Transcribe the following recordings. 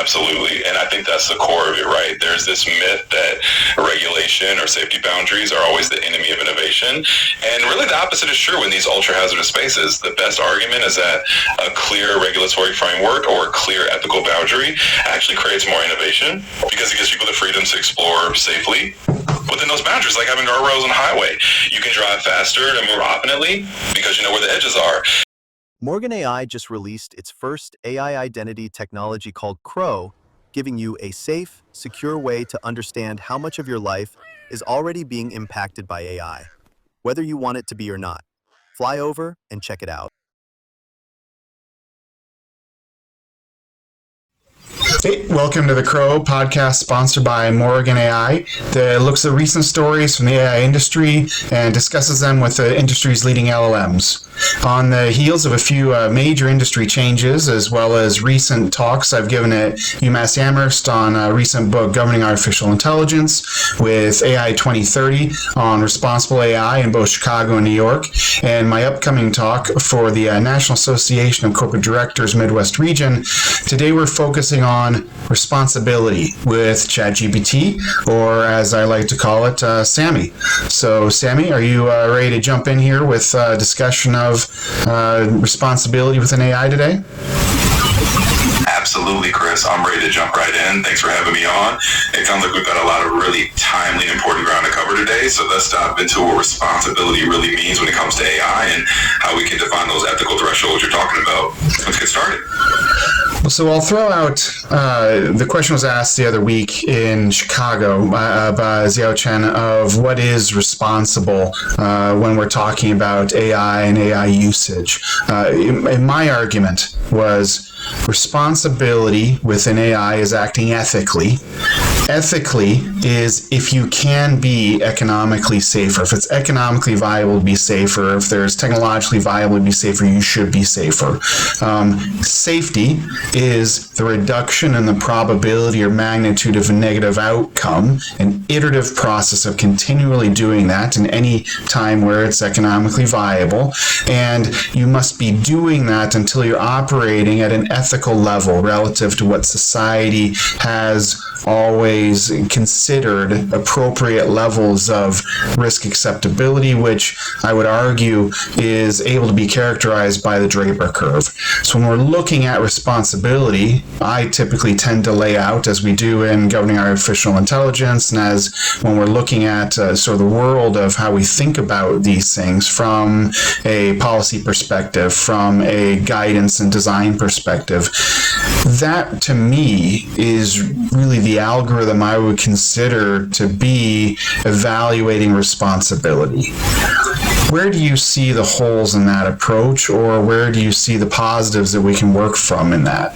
Absolutely. And I think that's the core of it, right? There's this myth that regulation or safety boundaries are always the enemy of innovation. And really the opposite is true in these ultra-hazardous spaces. The best argument is that a clear regulatory framework or a clear ethical boundary actually creates more innovation because it gives people the freedom to explore safely within those boundaries, like having guardrails on the highway. You can drive faster and more optimally because you know where the edges are. Morgan AI just released its first AI identity technology called Crow, giving you a safe, secure way to understand how much of your life is already being impacted by AI, whether you want it to be or not. Fly over and check it out. Hey, welcome to the Crow podcast sponsored by Morgan AI that looks at recent stories from the AI industry and discusses them with the industry's leading LLMs. On the heels of a few major industry changes, as well as recent talks I've given at UMass Amherst on a recent book, Governing Artificial Intelligence, with AI 2030 on responsible AI in both Chicago and New York, and my upcoming talk for the National Association of Corporate Directors Midwest Region. Today we're focusing on responsibility with ChatGPT, or as I like to call it, Sammy. So, Sammy, are you ready to jump in here with a discussion of responsibility within AI today? Absolutely, Chris. I'm ready to jump right in. Thanks for having me on. It sounds like we've got a lot of really timely and important ground to cover today. So let's dive into what responsibility really means when it comes to AI and how we can define those ethical thresholds you're talking about. Let's get started. So I'll throw out, the question was asked the other week in Chicago by Xiao Chen of what is responsible when we're talking about AI and AI usage. And my argument was responsibility within AI is acting ethically. Ethically is if you can be economically safer. If it's economically viable to be safer, if there's technologically viable to be safer, you should be safer. Safety is the reduction in the probability or magnitude of a negative outcome, an iterative process of continually doing that in any time where it's economically viable. And you must be doing that until you're operating at an ethical level relative to what society has always considered appropriate levels of risk acceptability, which I would argue is able to be characterized by the Draper curve. So when we're looking at responsibility, I typically tend to lay out, as we do in Governing Artificial Intelligence, and as when we're looking at sort of the world of how we think about these things from a policy perspective, from a guidance and design perspective, that to me is really the algorithm I would consider to be evaluating responsibility. Where do you see the holes in that approach, or where do you see the positives that we can work from in that?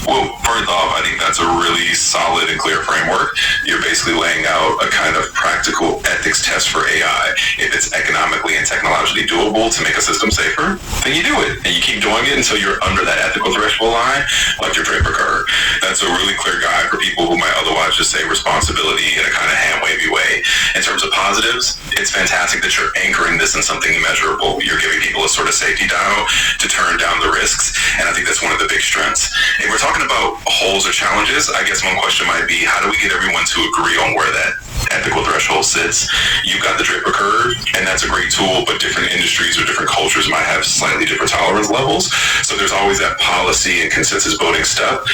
Well, first off, I think that's a really solid and clear framework. You're basically laying out a kind of practical ethics test for AI. If it's economically and technologically doable to make a system safer, then you do it. And you keep doing it until you're under that ethical threshold line, like your Draper curve. That's a really clear guide for people who might otherwise just say responsibility in a kind of hand-wavy way. In terms of positives, it's fantastic that you're anchoring this in something measurable. You're giving people a sort of safety dial to turn down the risks, and I think that's one of the big strengths. If we're talking about holes or challenges, I guess one question might be, how do we get everyone to agree on where that ethical threshold sits? You've got the Draper curve, and that's a great tool, but different industries or different cultures might have slightly different tolerance levels. So there's always that policy and consensus building step.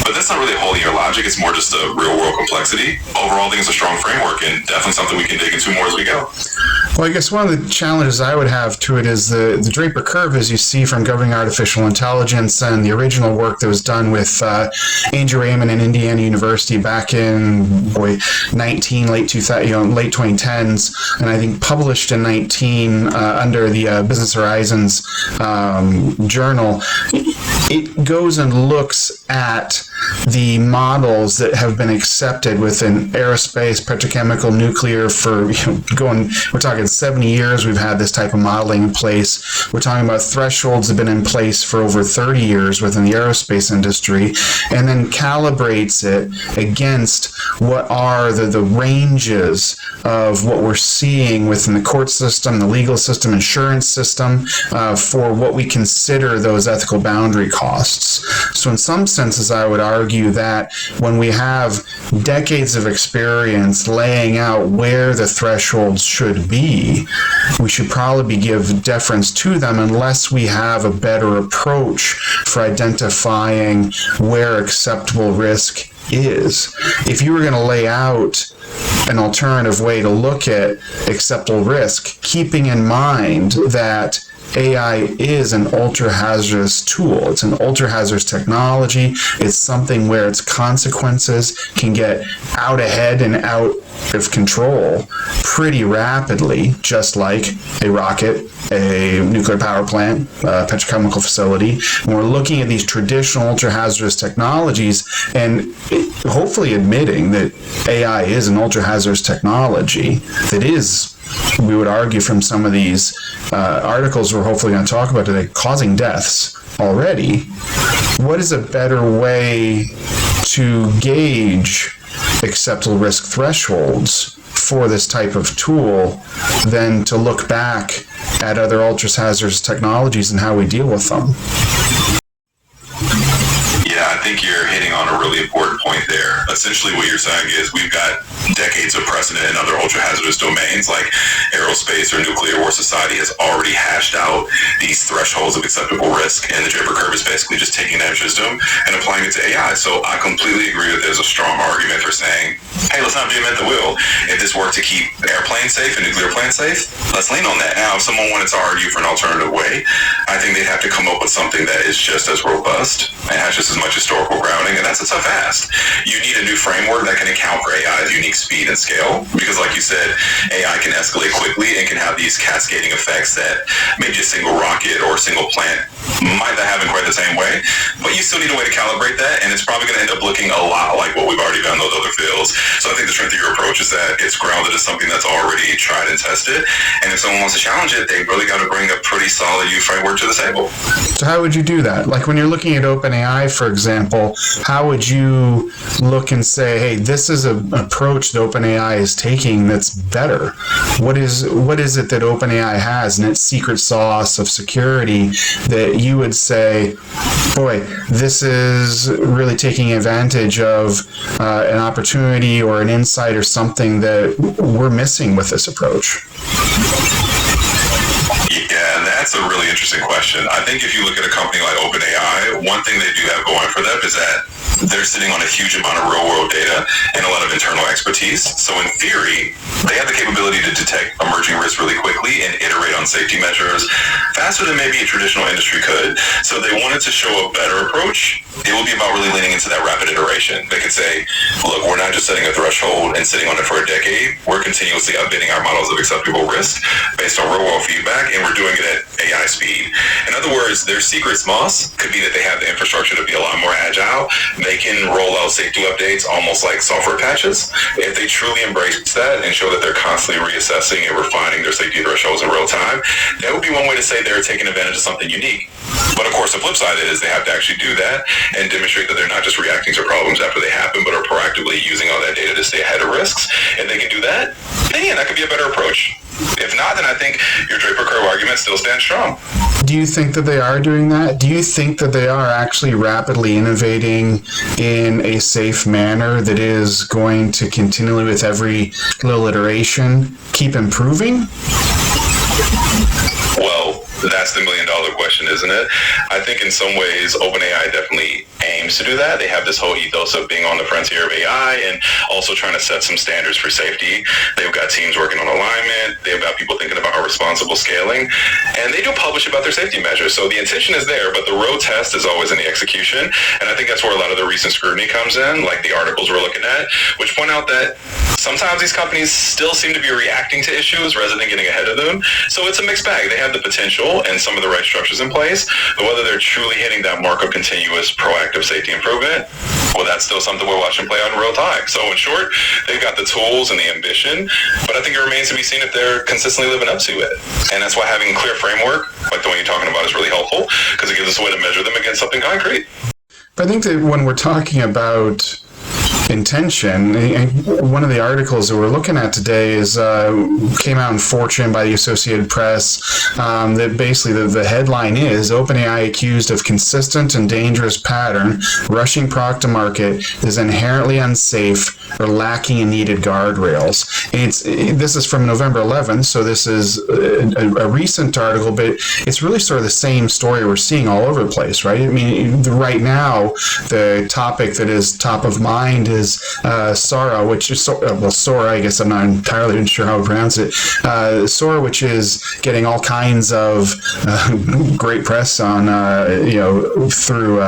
But that's not really holding your logic. It's more just a real world complexity. Overall, I think it's a strong framework and definitely something we can dig into more as we go. Well, I guess one of the challenges I would have to it is the Draper curve, as you see from Governing Artificial Intelligence and the original work that was done with Andrew Raymond and Indiana University back in late 2010s, and I think published in 19 under the Business Horizons journal. It goes and looks at the models that have been accepted within aerospace, petrochemical, nuclear for, we're talking 70 years we've had this type of modeling in place. We're talking about thresholds that have been in place for over 30 years within the aerospace industry, and then calibrates it against what are the ranges of what we're seeing within the court system, the legal system, insurance system, for what we consider those ethical boundary costs. So in some senses, I would argue that when we have decades of experience laying out where the thresholds should be, we should probably give deference to them unless we have a better approach for identifying where acceptable risk is. If you were going to lay out an alternative way to look at acceptable risk, keeping in mind that AI is an ultra-hazardous tool. It's an ultra-hazardous technology. It's something where its consequences can get out ahead and out of control pretty rapidly, just like a rocket, a nuclear power plant, a petrochemical facility. When we're looking at these traditional ultra-hazardous technologies and hopefully admitting that AI is an ultra-hazardous technology that is, we would argue from some of these articles we're hopefully going to talk about today, causing deaths already, what is a better way to gauge acceptable risk thresholds for this type of tool than to look back at other ultra-hazardous technologies and how we deal with them? Yeah, I think you're hitting on a really important point there. Essentially what you're saying is we've got decades of precedent in other ultra-hazardous domains like aerospace or nuclear, where society has already hashed out these thresholds of acceptable risk, and the Draper curve is basically just taking that wisdom and applying it to AI. So I completely agree that there's a strong argument for saying, hey, let's not reinvent the wheel. If this worked to keep airplanes safe and nuclear plants safe, let's lean on that. Now, if someone wanted to argue for an alternative way, I think they'd have to come up with something that is just as robust and has just as much historical grounding, and that's a tough ask. You need a new framework that can account for AI's unique speed and scale, because like you said, AI can escalate quickly and can have these cascading effects that maybe a single rocket or a single plant might not have in quite the same way, but you still need a way to calibrate that, and it's probably going to end up looking a lot like what we've already done in those other fields. So I think the strength of your approach is that it's grounded in something that's already tried and tested, and if someone wants to challenge it, they really got to bring a pretty solid U framework to the table. So how would you do that? Like when you're looking at OpenAI, for example, how would you look and say, hey, this is an approach that OpenAI is taking that's better? What is it that OpenAI has in its secret sauce of security that you would say, boy, this is really taking advantage of an opportunity or an insight or something that we're missing with this approach? Yeah, that's a really interesting question. I think if you look at a company like OpenAI, one thing they do have going for them is that they're sitting on a huge amount of real-world data and a lot of internal expertise. So in theory, they have the capability to detect emerging risks really quickly and iterate on safety measures faster than maybe a traditional industry could. So they wanted to show a better approach. It will be about really leaning into that rapid iteration. They could say, look, we're not just setting a threshold and sitting on it for a decade. We're continuously updating our models of acceptable risk based on real-world feedback, and we're doing it at AI speed. In other words, their secret sauce could be that they have the infrastructure to be a lot more agile. They can roll out safety updates almost like software patches. If they truly embrace that and show that they're constantly reassessing and refining their safety thresholds in real time, that would be one way to say they're taking advantage of something unique. But of course, the flip side is they have to actually do that and demonstrate that they're not just reacting to problems after they happen, but are proactively using all that data to stay ahead of risks. If they can do that, then yeah, that could be a better approach. If not, then I think your Draper curve argument still stands strong. Do you think that they are doing that? Do you think that they are actually rapidly innovating in a safe manner that is going to continually, with every little iteration, keep improving? Well, that's the million-dollar question, isn't it? I think in some ways, OpenAI definitely aims to do that. They have this whole ethos of being on the frontier of AI and also trying to set some standards for safety. They've got teams working on alignment. They've got people thinking about responsible scaling. And they do publish about their safety measures. So the intention is there, but the road test is always in the execution. And I think that's where a lot of the recent scrutiny comes in, like the articles we're looking at, which point out that sometimes these companies still seem to be reacting to issues rather than getting ahead of them. So it's a mixed bag. They have the potential and some of the right structures in place, but whether they're truly hitting that mark of continuous proactive safety improvement, well, that's still something we're watching play out in real time. So in short, they've got the tools and the ambition, but I think it remains to be seen if they're consistently living up to it. And that's why having a clear framework, like the one you're talking about, is really helpful, because it gives us a way to measure them against something concrete. But I think that when we're talking about intention, one of the articles that we're looking at today is came out in Fortune by the Associated Press, that basically the headline is OpenAI accused of consistent and dangerous pattern rushing product to market is inherently unsafe or lacking in needed guardrails. This is from November 11th, so this is a recent article, but it's really sort of the same story we're seeing all over the place, right? I mean, right now the topic that is top of mind is Sora, which is Sora. I guess I'm not entirely sure how to pronounce it. Sora, which is getting all kinds of great press on through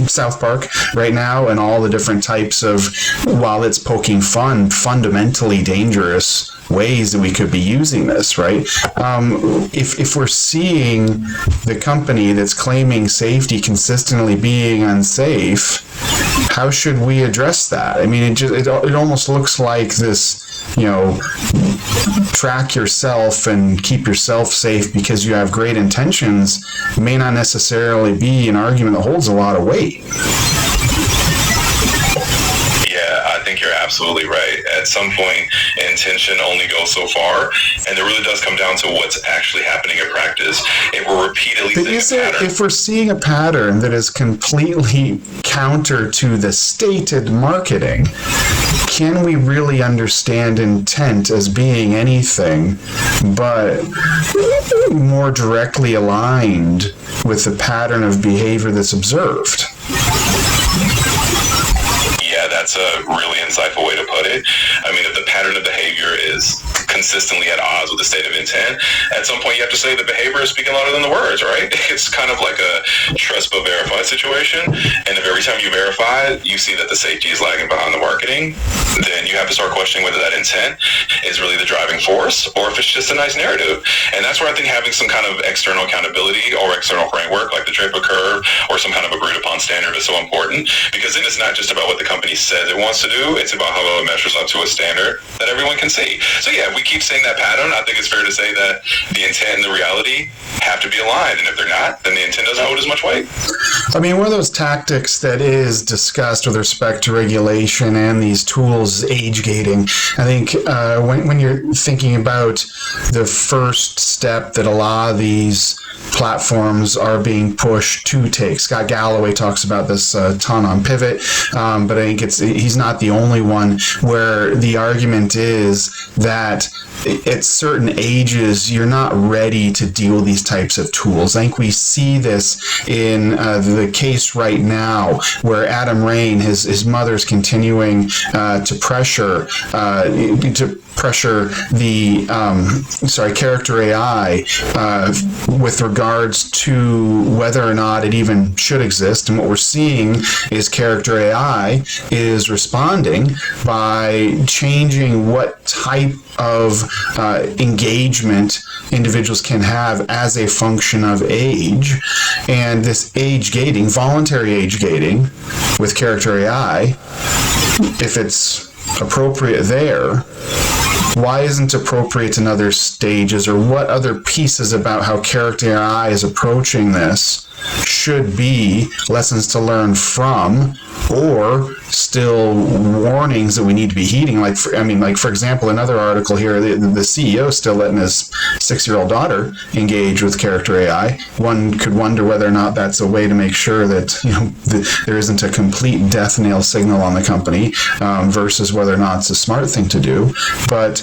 South Park right now, and all the different types of, while it's poking fun, fundamentally dangerous ways that we could be using this, right? If we're seeing the company that's claiming safety consistently being unsafe, how should we address that? I mean, it almost looks like this, track yourself and keep yourself safe because you have great intentions may not necessarily be an argument that holds a lot of weight. I think you're absolutely right. At some point, intention only goes so far, and it really does come down to what's actually happening in practice. If we're repeatedly if we're seeing a pattern that is completely counter to the stated marketing, can we really understand intent as being anything but more directly aligned with the pattern of behavior that's observed? That's a really insightful way to put it. I mean, if the pattern of behavior is consistently at odds with the state of intent, at some point you have to say the behavior is speaking louder than the words, right? It's kind of like a trust but verify situation. And if every time you verify, you see that the safety is lagging behind the marketing, then you have to start questioning whether that intent is really the driving force or if it's just a nice narrative. And that's where I think having some kind of external accountability or external framework like the Draper curve or some kind of agreed upon standard is so important, because then it's not just about what the company says it wants to do, it's about how it measures up to a standard that everyone can see. So yeah, if we keep seeing that pattern, I think it's fair to say that the intent and the reality have to be aligned, and if they're not, then the intent doesn't hold as much weight. I mean, one of those tactics that is discussed with respect to regulation and these tools is age gating. I think when you're thinking about the first step that a lot of these platforms are being pushed to take. Scott Galloway talks about this a ton on Pivot, but I think he's not the only one, where the argument is that at certain ages you're not ready to deal with these types of tools. I think we see this in the case right now where Adam Rain, his mother's continuing to pressure the character AI with regards to whether or not it even should exist. And what we're seeing is character AI is responding by changing what type of engagement individuals can have as a function of age. And this age gating, voluntary age gating with character AI, if it's appropriate there, why isn't appropriate in other stages, or what other pieces about how character AI is approaching this should be lessons to learn from, or still warnings that we need to be heeding? For example, another article here, the CEO is still letting his 6-year-old daughter engage with character AI. One could wonder whether or not that's a way to make sure that there isn't a complete death knell signal on the company, versus whether or not it's a smart thing to do. But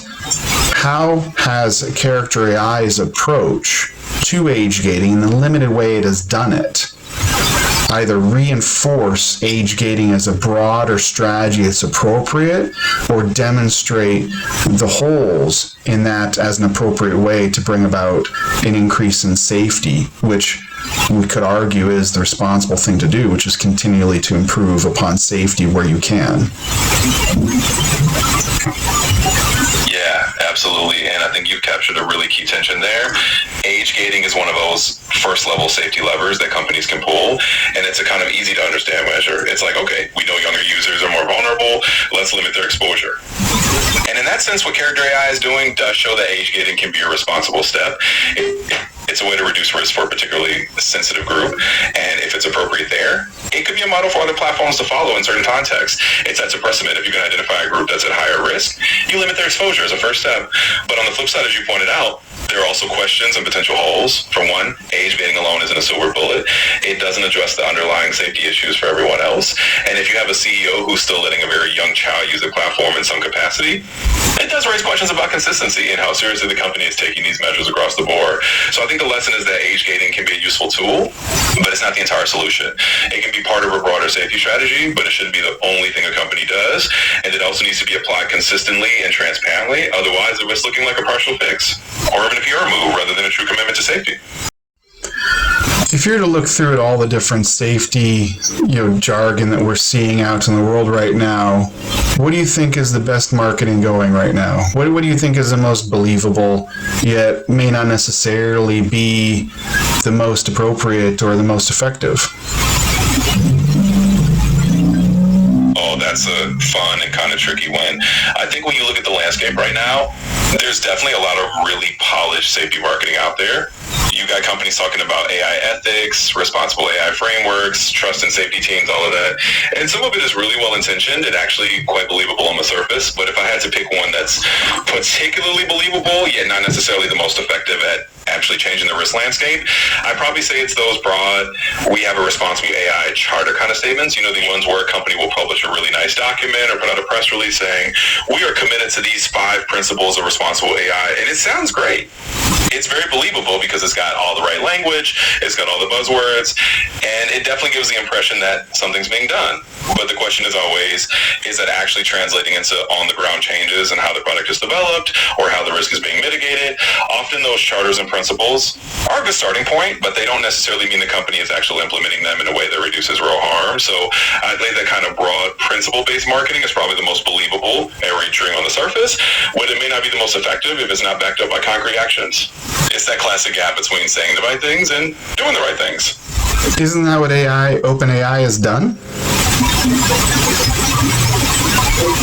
how has character AI's approach to age gating, in the limited way it has done it, either reinforce age gating as a broader strategy that's appropriate, or demonstrate the holes in that as an appropriate way to bring about an increase in safety, which we could argue is the responsible thing to do, which is continually to improve upon safety where you can? Absolutely, and I think you've captured a really key tension there. Age gating is one of those first-level safety levers that companies can pull, and it's a kind of easy-to-understand measure. It's like, okay, we know younger users are more vulnerable, let's limit their exposure. And in that sense, what Character AI is doing does show that age gating can be a responsible step. It's a way to reduce risk for a particularly sensitive group, and if it's appropriate there, it could be a model for other platforms to follow in certain contexts. It sets a precedent. If you can identify a group that's at higher risk, you limit their exposure as a first step. But on the flip side, as you pointed out, there are also questions and potential holes. For one, age gating alone isn't a silver bullet. It doesn't address the underlying safety issues for everyone else. And if you have a CEO who's still letting a very young child use the platform in some capacity, it does raise questions about consistency and how seriously the company is taking these measures across the board. So I think the lesson is that age gating can be a useful tool, but it's not the entire solution. It can be part of a broader safety strategy, but it shouldn't be the only thing a company does. And it also needs to be applied consistently and transparently. Otherwise, it risks looking like a partial fix, or even a PR move rather than a true commitment to safety. If you were to look through at all the different safety, jargon that we're seeing out in the world right now, what do you think is the best marketing going right now? What do you think is the most believable, yet may not necessarily be the most appropriate or the most effective? Oh, that's a fun and kind of tricky one. I think when you look at the landscape right now, there's definitely a lot of really polished safety marketing out there. You got companies talking about AI ethics, responsible AI frameworks, trust and safety teams, all of that. And some of it is really well-intentioned and actually quite believable on the surface. But if I had to pick one that's particularly believable, yet not necessarily the most effective at actually changing the risk landscape, I'd probably say it's those broad, we have a responsible AI charter kind of statements. The ones where a company will publish a really nice document or put out a press release saying, we are committed to these 5 principles of responsible AI. And it sounds great. It's very believable because it's got all the right language, it's got all the buzzwords, and it definitely gives the impression that something's being done. But the question is always, is that actually translating into on-the-ground changes and how the product is developed or how the risk is being mitigated? Often those charters and principles are a good starting point, but they don't necessarily mean the company is actually implementing them in a way that reduces real harm. So I'd say that kind of broad principle-based marketing is probably the most believable and reassuring on the surface, but it may not be the most effective if it's not backed up by concrete actions. It's that classic gap between saying the right things and doing the right things. Isn't that what OpenAI has done?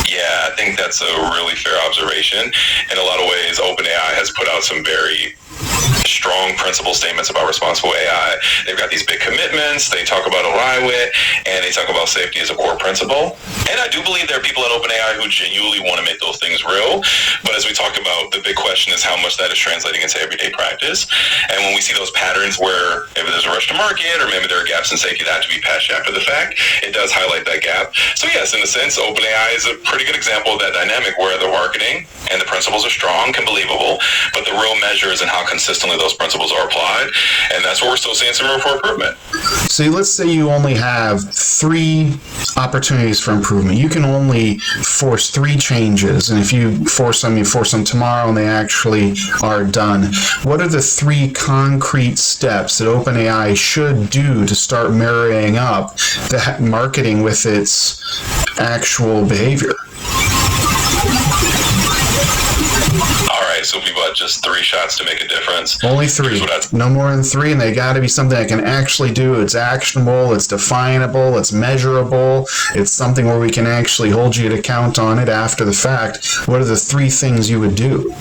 Yeah, I think that's a really fair observation. In a lot of ways, OpenAI has put out some very strong principle statements about responsible AI. They've got these big commitments, they talk about Oriwit, and they talk about safety as a core principle. And I do believe there are people at OpenAI who genuinely want to make those things real. But as we talked about, the big question is how much that is translating into everyday practice. And when we see those patterns where maybe there's a rush to market or maybe there are gaps in safety that have to be patched after the fact, it does highlight that gap. So yes, in a sense, OpenAI is a pretty good example of that dynamic where the marketing and the principles are strong and believable, but the real measure is in how consistently those principles are applied, and that's where we're still seeing some room for improvement. So let's say you only have 3 opportunities for improvement. You can only force 3 changes, and if you force them tomorrow and they actually are done. What are the 3 concrete steps that OpenAI should do to start marrying up that marketing with its actual behavior? So people had just 3 shots to make a difference. Only 3. No more than 3, and they got to be something I can actually do. It's actionable, it's definable, it's measurable. It's something where we can actually hold you to account on it after the fact. What are the 3 things you would do?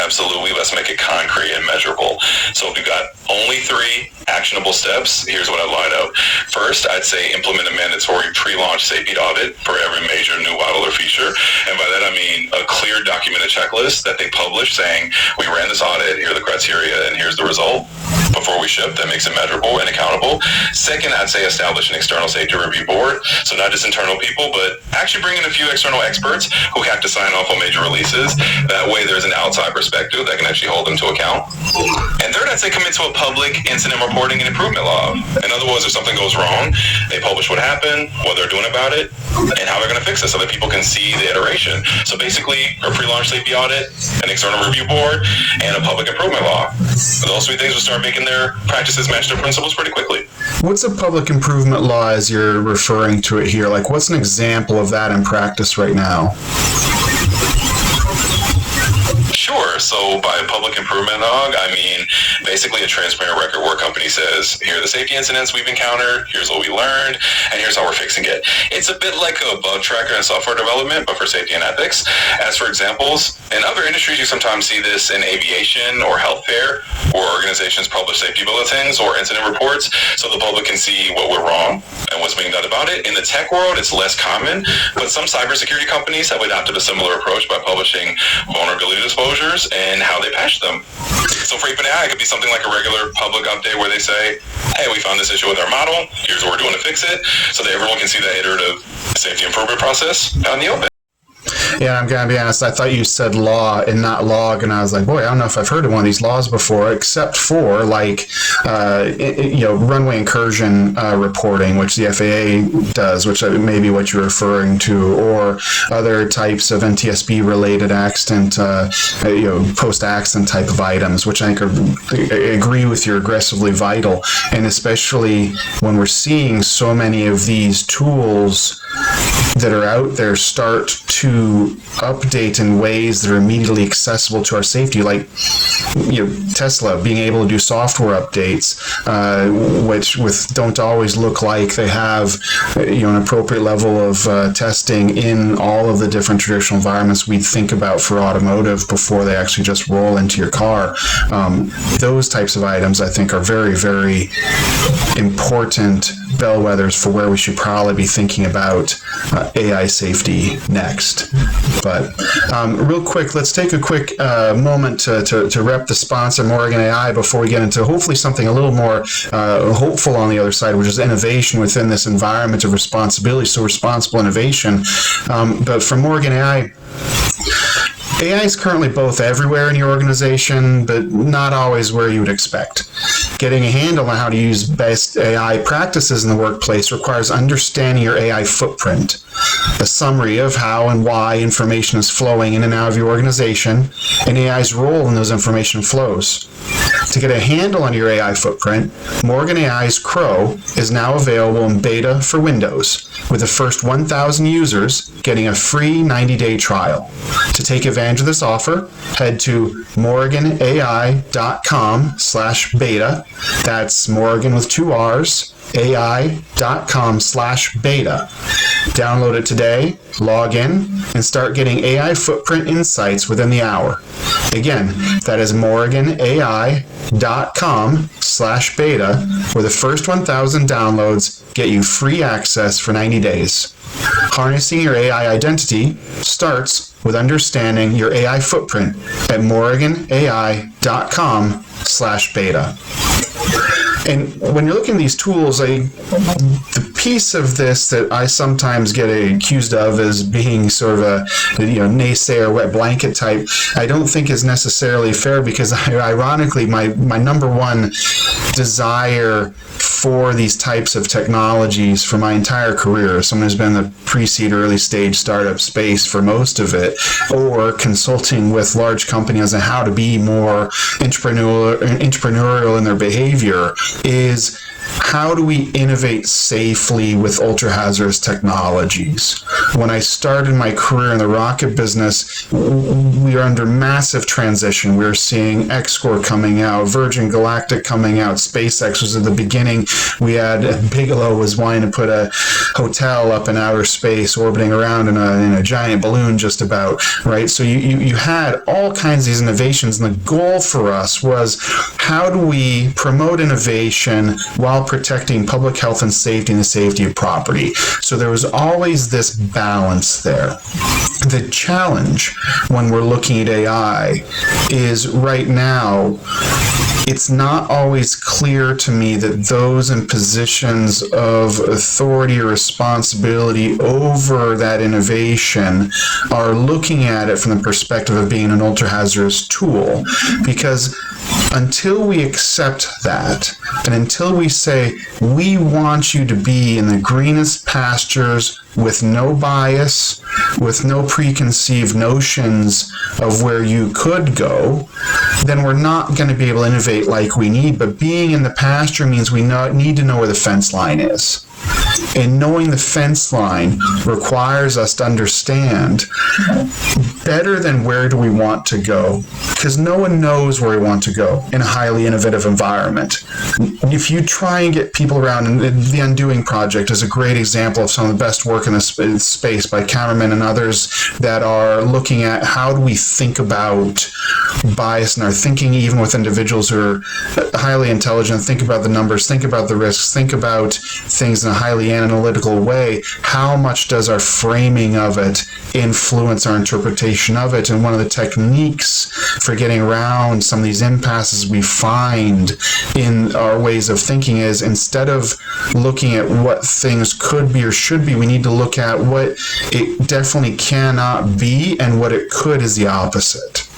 Absolutely, let's make it concrete and measurable. So if you've got only 3 actionable steps, here's what I'd line out. First, I'd say implement a mandatory pre-launch safety audit for every major new model or feature. And by that I mean a clear documented checklist that they publish saying, we ran this audit, here are the criteria, and here's the result before we ship. That makes it measurable and accountable. Second, I'd say establish an external safety review board. So not just internal people, but actually bring in a few external experts who have to sign off on major releases. That way there's an outside perspective that can actually hold them to account. And third, I'd say commit to a public incident reporting and improvement log. In other words, if something goes wrong, they publish what happened, what they're doing about it, and how they're going to fix it so that people can see the iteration. So basically, a pre-launch safety audit, an external review board, and a public improvement log. Those 3 things will start making can their practices match their principles pretty quickly. What's a public improvement law as you're referring to it here? Like, what's an example of that in practice right now? Sure. So by public improvement log, I mean basically a transparent record where a company says, here are the safety incidents we've encountered, here's what we learned, and here's how we're fixing it. It's a bit like a bug tracker in software development, but for safety and ethics. As for examples, in other industries, you sometimes see this in aviation or healthcare, where organizations publish safety bulletins or incident reports so the public can see what went wrong and what's being done about it. In the tech world, it's less common, but some cybersecurity companies have adopted a similar approach by publishing vulnerability disclosures and how they patch them. So for OpenAI, it could be something like a regular public update where they say, hey, we found this issue with our model, here's what we're doing to fix it, so that everyone can see that iterative safety improvement process out in the open. Yeah, I'm going to be honest, I thought you said law and not log, and I was like, boy, I don't know if I've heard of one of these laws before, except for, like, runway incursion reporting, which the FAA does, which may be what you're referring to, or other types of NTSB-related accident, post-accident type of items, which I think I agree with you, are aggressively vital, and especially when we're seeing so many of these tools that are out there start to update in ways that are immediately accessible to our safety, like Tesla being able to do software updates, which don't always look like they have an appropriate level of testing in all of the different traditional environments we think about for automotive before they actually just roll into your car. Those types of items, I think, are very, very important bellwethers for where we should probably be thinking about AI safety next. But real quick, let's take a quick moment to rep the sponsor, Morgan AI, before we get into hopefully something a little more hopeful on the other side, which is innovation within this environment of responsibility, so responsible innovation. But for Morgan AI is currently both everywhere in your organization, but not always where you would expect. Getting a handle on how to use best AI practices in the workplace requires understanding your AI footprint, a summary of how and why information is flowing in and out of your organization, and AI's role in those information flows. To get a handle on your AI footprint, Morgan AI's Crow is now available in beta for Windows, with the first 1,000 users getting a free 90-day trial. To take advantage of this offer, head to morganai.com/beta. That's Morgan with 2 R's, ai.com/beta. Download it today, log in, and start getting AI footprint insights within the hour. Again, that is morganai.com/beta, where the first 1,000 downloads get you free access for 90 days. Harnessing your AI identity starts with understanding your AI footprint at morganai.com/beta. And when you're looking at these tools, the piece of this that I sometimes get accused of as being sort of a naysayer, wet blanket type, I don't think is necessarily fair, because ironically, my number one desire for these types of technologies for my entire career, someone who's been in the pre-seed early stage startup space for most of it, or consulting with large companies on how to be more entrepreneurial in their behavior, is how do we innovate safely with ultra-hazardous technologies? When I started my career in the rocket business, we are under massive transition. We were seeing X-Core coming out, Virgin Galactic coming out, SpaceX was at the beginning. We had Bigelow was wanting to put a hotel up in outer space, orbiting around in a giant balloon just about, right? So you had all kinds of these innovations, and the goal for us was, how do we promote innovation while protecting public health and safety and the safety of property? So there was always this balance there. The challenge when we're looking at AI is right now, it's not always clear to me that those in positions of authority or responsibility over that innovation are looking at it from the perspective of being an ultra-hazardous tool. Because until we accept that, and until we say, we want you to be in the greenest pastures with no bias, with no preconceived notions of where you could go, then we're not going to be able to innovate innovate like we need, but being in the pasture means we need to know where the fence line is. And knowing the fence line requires us to understand better than where do we want to go, because no one knows where we want to go in a highly innovative environment. If you try and get people around, and the Undoing Project is a great example of some of the best work in this space by Cameraman and others that are looking at how do we think about bias in our thinking, even with individuals who are highly intelligent, think about the numbers, think about the risks, think about things in a highly analytical way. How much does our framing of it influence our interpretation of it? And one of the techniques for getting around some of these impasses we find in our ways of thinking is, instead of looking at what things could be or should be, we need to look at what it definitely cannot be, and what it could is the opposite.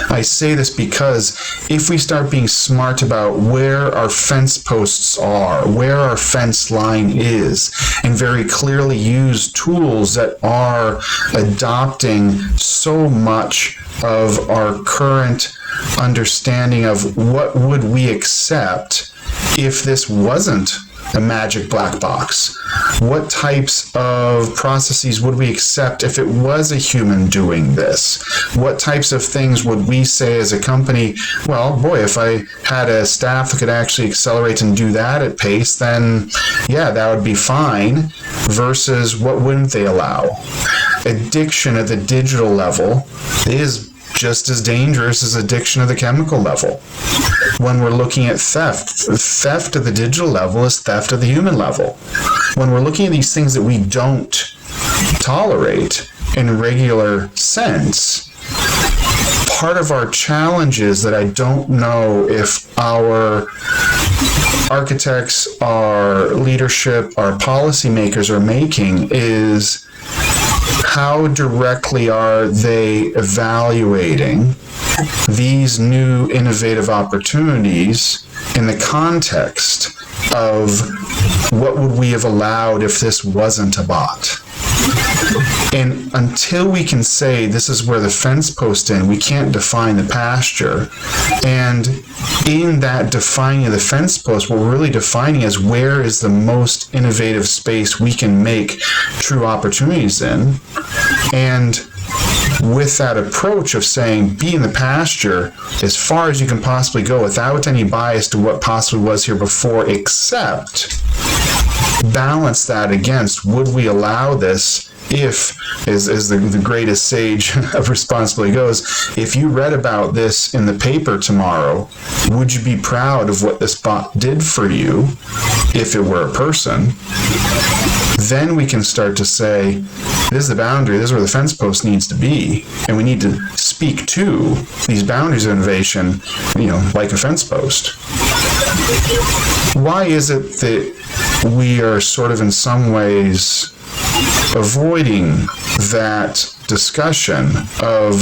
I say this because if we start being smart about where our fence posts are, where our fence line is, and very clearly use tools that are adopting so much of our current understanding of what would we accept if this wasn't a magic black box. What types of processes would we accept if it was a human doing this? What types of things would we say as a company, well, boy, if I had a staff that could actually accelerate and do that at pace, then yeah, that would be fine, versus what wouldn't they allow? Addiction at the digital level is just as dangerous as addiction at the chemical level. When we're looking at theft at the digital level is theft at the human level. When we're looking at these things that we don't tolerate in a regular sense, part of our challenge is that I don't know if our architects, our leadership, our policymakers are making is how directly are they evaluating these new innovative opportunities in the context of what would we have allowed if this wasn't a bot? And until we can say this is where the fence post in, we can't define the pasture. And in that defining of the fence post, what we're really defining is where is the most innovative space we can make true opportunities in. And with that approach of saying be in the pasture as far as you can possibly go without any bias to what possibly was here before, except balance that against would we allow this if, as the greatest sage of responsibility goes, if you read about this in the paper tomorrow, would you be proud of what this bot did for you if it were a person? Then we can start to say, this is the boundary, this is where the fence post needs to be, and we need to speak to these boundaries of innovation, like a fence post. Why is it that we are sort of in some ways avoiding that discussion of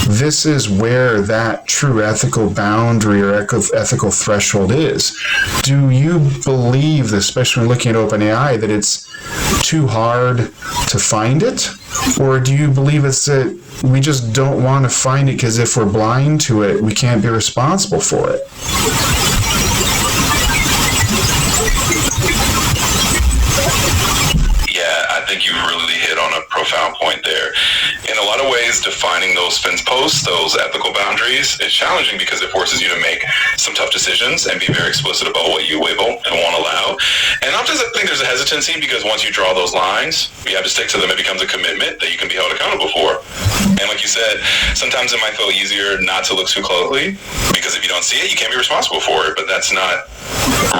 this is where that true ethical boundary or ethical threshold is? Do you believe, especially when looking at OpenAI, that it's too hard to find it? Or do you believe it's that we just don't want to find it because if we're blind to it, we can't be responsible for it? I think you really hit on a profound point there. In a lot of ways, defining those fence posts, those ethical boundaries, is challenging because it forces you to make some tough decisions and be very explicit about what you will and won't allow. And I think there's a hesitancy because once you draw those lines, you have to stick to them. It becomes a commitment that you can be held accountable for. And like you said, sometimes it might feel easier not to look too closely because if you don't see it, you can't be responsible for it. But that's not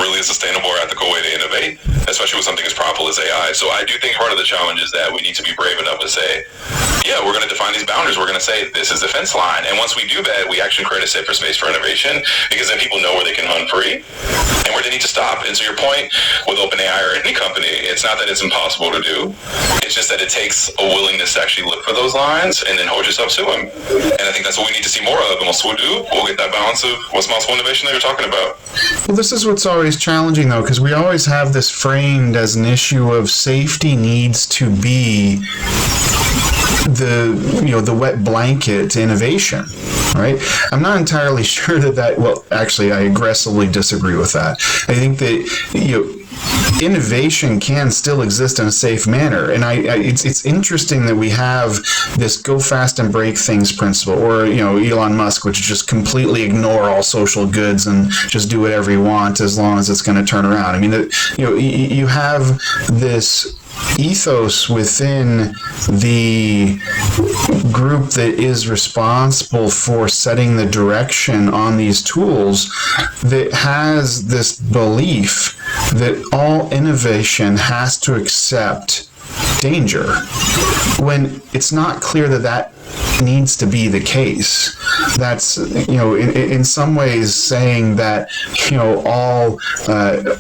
really a sustainable or ethical way to innovate, especially with something as powerful as AI. So I do think part of the challenge is that we need to be brave enough to say, yeah, we're going to define these boundaries. We're going to say this is the fence line. And once we do that, we actually create a safer space for innovation because then people know where they can run free and where they need to stop. And so your point with OpenAI or any company, it's not that it's impossible to do. It's just that it takes a willingness to actually look for those lines and then hold yourself to them. And I think that's what we need to see more of. And once we do, we'll get that balance of responsible innovation that you're talking about. Well, this is what's always challenging, though, because we always have this framed as an issue of safety needs to be the wet blanket to innovation, right? I'm not entirely sure well, actually, I aggressively disagree with that. I think that, innovation can still exist in a safe manner, and it's interesting that we have this go fast and break things principle, or Elon Musk, which is just completely ignore all social goods and just do whatever you want as long as it's going to turn around. I mean, you have this ethos within the group that is responsible for setting the direction on these tools that has this belief that all innovation has to accept danger, when it's not clear that needs to be the case. That's, in some ways saying that,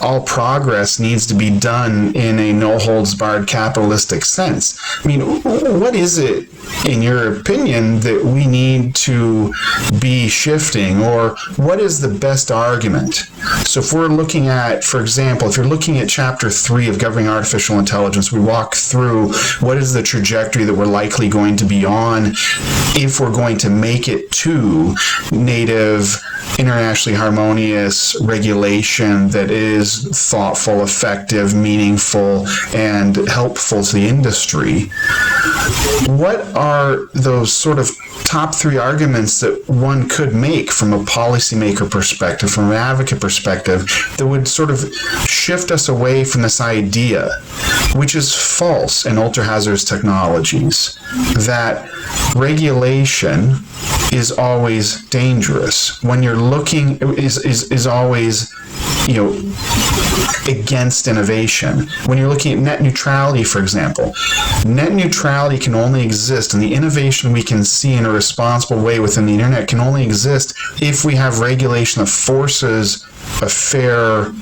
all progress needs to be done in a no-holds-barred capitalistic sense. I mean, what is it, in your opinion, that we need to be shifting, or what is the best argument? So if we're looking at, for example, if you're looking at Chapter 3 of Governing Artificial Intelligence, we walk through what is the trajectory that we're likely going to be on if we're going to make it to native, internationally harmonious regulation that is thoughtful, effective, meaningful, and helpful to the industry. What are those sort of top 3 arguments that one could make from a policymaker perspective, from an advocate perspective, that would sort of shift us away from this idea, which is false in ultra-hazardous technologies, that regulation is always dangerous? When you're looking, is always, against innovation. When you're looking at net neutrality, for example, net neutrality can only exist, and the innovation we can see in a responsible way within the internet can only exist if we have regulation that forces a fair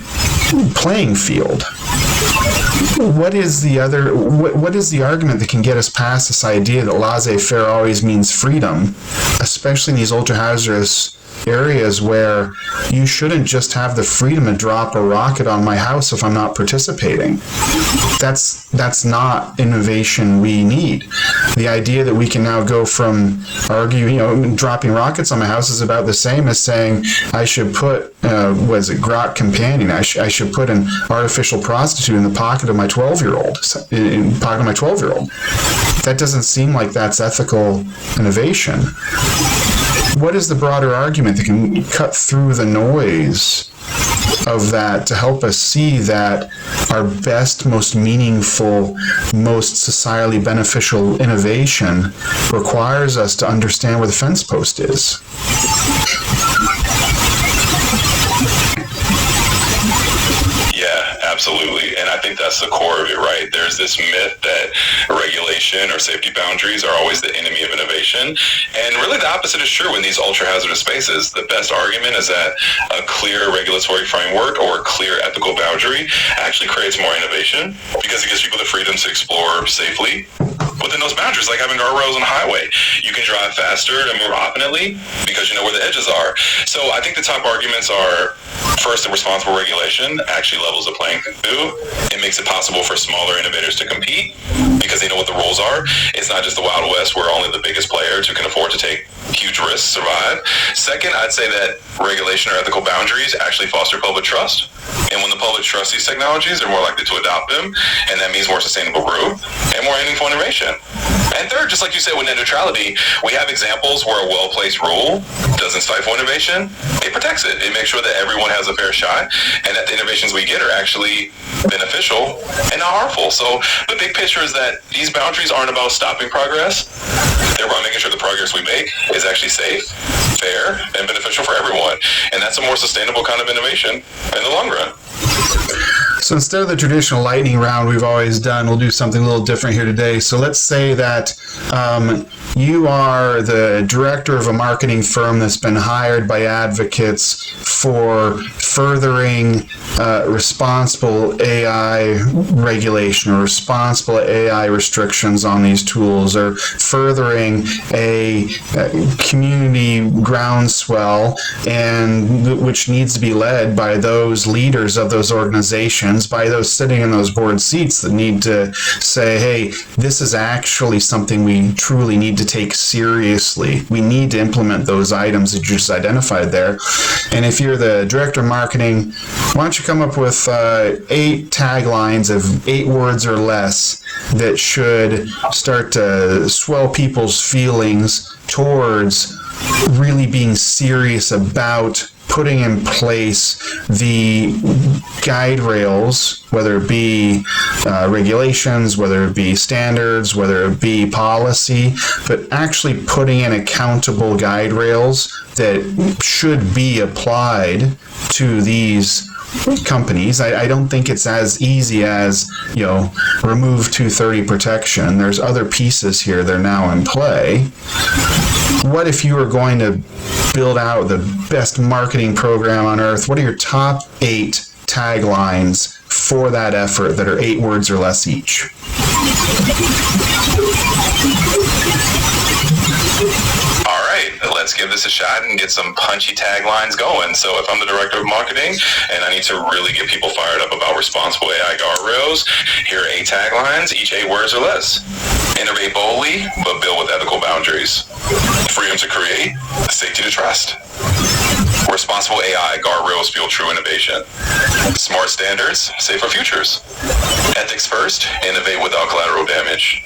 playing field. What is the argument that can get us past this idea that laissez-faire always means freedom, especially in these ultra-hazardous areas where you shouldn't just have the freedom to drop a rocket on my house if I'm not participating? That's not innovation we need. The idea that we can now go from dropping rockets on my house is about the same as saying I should put Grok Companion, I should put an artificial prostitute in the pocket of my 12-year-old. That doesn't seem like that's ethical innovation. What is the broader argument that can cut through the noise of that to help us see that our best, most meaningful, most societally beneficial innovation requires us to understand where the fence post is? Absolutely, and I think that's the core of it, right? There's this myth that regulation or safety boundaries are always the enemy of innovation, and really the opposite is true in these ultra-hazardous spaces. The best argument is that a clear regulatory framework or a clear ethical boundary actually creates more innovation because it gives people the freedom to explore safely within those boundaries, like having guardrails on the highway. You can drive faster and more opinently because you know where the edges are. So I think the top arguments are, first, the responsible regulation actually levels the playing field. It makes it possible for smaller innovators to compete because they know what the rules are. It's not just the Wild West where only the biggest players who can afford to take huge risks survive. Second, I'd say that regulation or ethical boundaries actually foster public trust. And when the public trusts these technologies, they're more likely to adopt them, and that means more sustainable growth and more meaningful innovation. And third, just like you said with net neutrality, we have examples where a well-placed rule doesn't stifle innovation. It protects it. It makes sure that everyone has a fair shot and that the innovations we get are actually beneficial and not harmful. So the big picture is that these boundaries aren't about stopping progress. They're about making sure the progress we make is actually safe, fair, and beneficial for everyone. And that's a more sustainable kind of innovation in the long run. So instead of the traditional lightning round we've always done, we'll do something a little different here today. So let's say that you are the director of a marketing firm that's been hired by advocates for furthering responsible AI regulation or responsible AI restrictions on these tools, or furthering a community groundswell, and which needs to be led by those leaders of those organizations, by those sitting in those board seats that need to say, hey, this is actually something we truly need to take seriously. We need to implement those items that you just identified there. And if you're the director of marketing, why don't you come up with 8 taglines of 8 words or less that should start to swell people's feelings towards really being serious about putting in place the guide rails, whether it be regulations, whether it be standards, whether it be policy, but actually putting in accountable guide rails that should be applied to these companies. I don't think it's as easy as, remove 230 protection. There's other pieces here that are now in play. What if you were going to build out the best marketing program on earth? What are your top 8 taglines for that effort that are 8 words or less each? All right, let's give this a shot and get some punchy taglines going. So if I'm the director of marketing and I need to really get people fired up about responsible AI guardrails, here are 8 taglines, each 8 words or less. Innovate boldly, but build with ethical boundaries. Freedom to create, safety to trust. Responsible AI guardrails fuel true innovation. Smart standards, safer futures. Ethics first, innovate without collateral damage.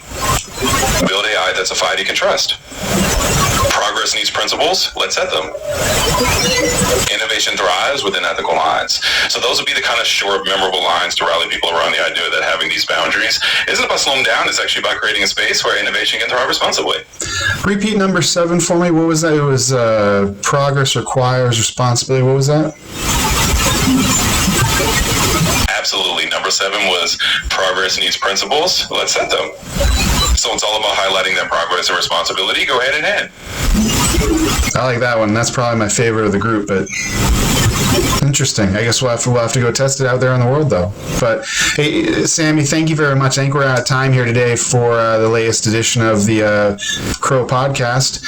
Build AI that society can trust. Progress needs principles, let's set them. Innovation thrives within ethical lines. So those would be the kind of short, memorable lines to rally people around the idea that having these boundaries isn't about slowing down, it's actually about creating a space where innovation can thrive responsibly. Repeat number 7 for me. What was that? It was progress requires responsibility. What was that? Absolutely. Number 7 was progress needs principles. Let's set them. So it's all about highlighting that progress and responsibility go hand in hand. I like that one. That's probably my favorite of the group, but interesting. I guess we'll have to go test it out there in the world, though. But hey, Sammy, thank you very much. I think we're out of time here today for the latest edition of the Crow podcast.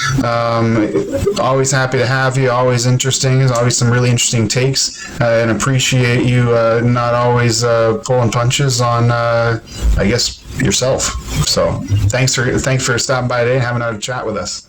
Always happy to have you. Always interesting. There's always some really interesting takes, and appreciate you not always pulling punches on, I guess, yourself. So thanks for stopping by today and having a chat with us.